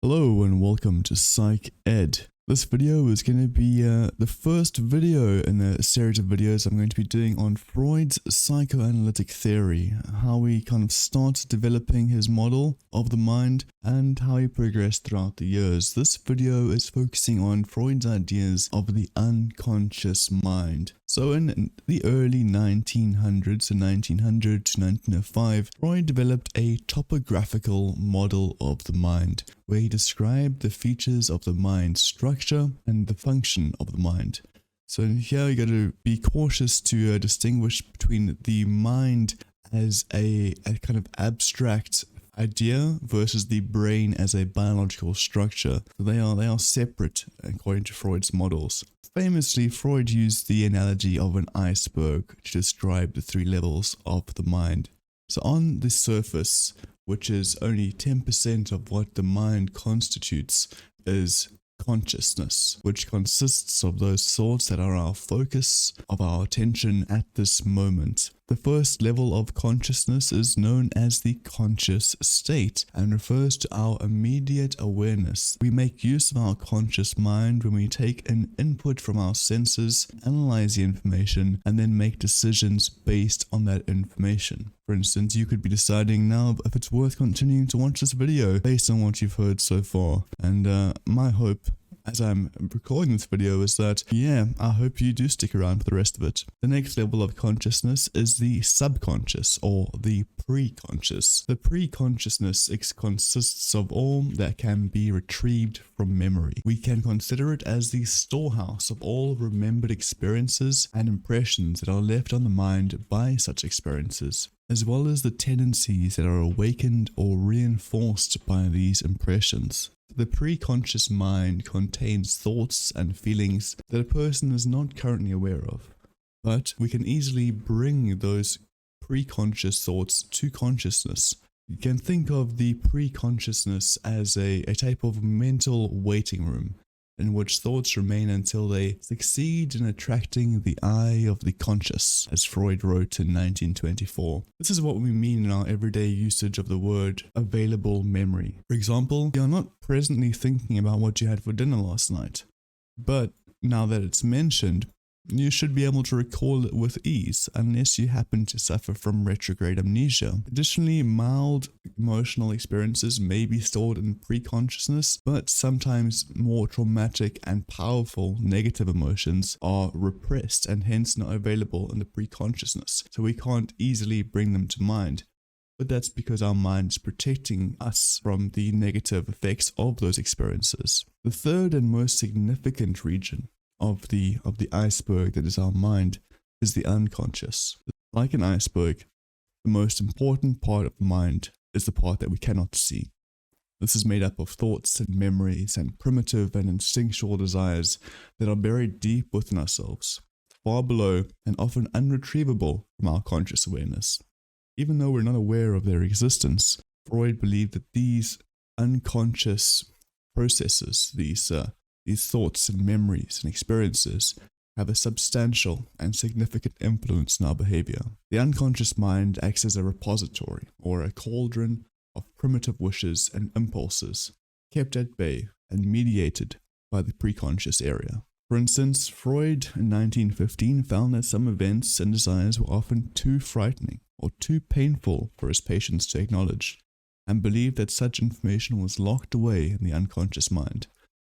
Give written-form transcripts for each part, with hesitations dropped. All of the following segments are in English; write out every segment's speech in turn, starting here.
Hello and welcome to Psych Ed. This video is going to be the first video in a series of videos I'm going to be doing on Freud's psychoanalytic theory, how he kind of started developing his model of the mind and how he progressed throughout the years. This video is focusing on Freud's ideas of the unconscious mind. So in the early 1900s, so 1900 to 1905, Freud developed a topographical model of the mind, where he described the features of the mind structure and the function of the mind. So in here you got to be cautious to distinguish between the mind as a kind of abstract idea versus the brain as a biological structure. So they are separate according to Freud's models. Famously, Freud used the analogy of an iceberg to describe the three levels of the mind. So on the surface, which is only 10% of what the mind constitutes, is consciousness, which consists of those thoughts that are our focus of our attention at this moment. The first level of consciousness is known as the conscious state and refers to our immediate awareness. We make use of our conscious mind when we take an input from our senses, analyze the information, and then make decisions based on that information. For instance, you could be deciding now if it's worth continuing to watch this video based on what you've heard so far. And my hope as I'm recording this video is that, I hope you do stick around for the rest of it. The next level of consciousness is the subconscious or the pre-conscious. The pre-consciousness consists of all that can be retrieved from memory. We can consider it as the storehouse of all remembered experiences and impressions that are left on the mind by such experiences, as well as the tendencies that are awakened or reinforced by these impressions. The pre-conscious mind contains thoughts and feelings that a person is not currently aware of, but we can easily bring those pre-conscious thoughts to consciousness. You can think of the pre-consciousness as a type of mental waiting room, in which thoughts remain until they succeed in attracting the eye of the conscious, as Freud wrote in 1924. This is what we mean in our everyday usage of the word available memory. For example, you're not presently thinking about what you had for dinner last night, but now that it's mentioned, you should be able to recall it with ease, unless you happen to suffer from retrograde amnesia. Additionally, mild emotional experiences may be stored in pre-consciousness, but sometimes more traumatic and powerful negative emotions are repressed and hence not available in the pre-consciousness, so we can't easily bring them to mind. But that's because our mind is protecting us from the negative effects of those experiences. The third and most significant region of the iceberg that is our mind is the unconscious. Like an iceberg, the most important part of the mind is the part that we cannot see. This is made up of thoughts and memories and primitive and instinctual desires that are buried deep within ourselves, far below and often unretrievable from our conscious awareness. Even though we're not aware of their existence, Freud believed that these unconscious processes, these thoughts and memories and experiences have a substantial and significant influence in our behavior. The unconscious mind acts as a repository or a cauldron of primitive wishes and impulses, kept at bay and mediated by the preconscious area. For instance, Freud in 1915 found that some events and desires were often too frightening or too painful for his patients to acknowledge, and believed that such information was locked away in the unconscious mind.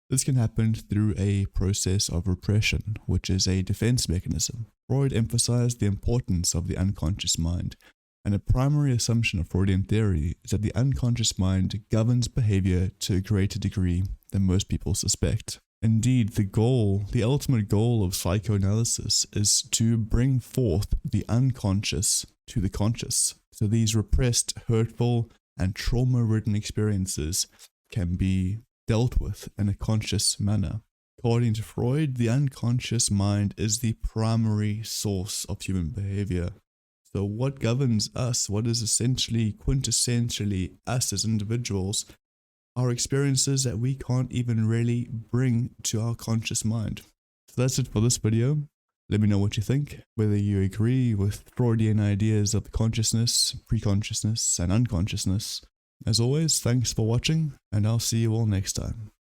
This can happen through a process of repression, which is a defense mechanism. Freud emphasized the importance of the unconscious mind, and a primary assumption of Freudian theory is that the unconscious mind governs behavior to a greater degree than most people suspect. Indeed, the ultimate goal of psychoanalysis is to bring forth the unconscious to the conscious. So these repressed, hurtful, and trauma-ridden experiences can be dealt with in a conscious manner. According to Freud, the unconscious mind is the primary source of human behavior. So what governs us, what is essentially quintessentially us as individuals, are experiences that we can't even really bring to our conscious mind. So that's it for this video. Let me know what you think, whether you agree with Freudian ideas of consciousness, pre-consciousness, and unconsciousness, As always, thanks for watching, and I'll see you all next time.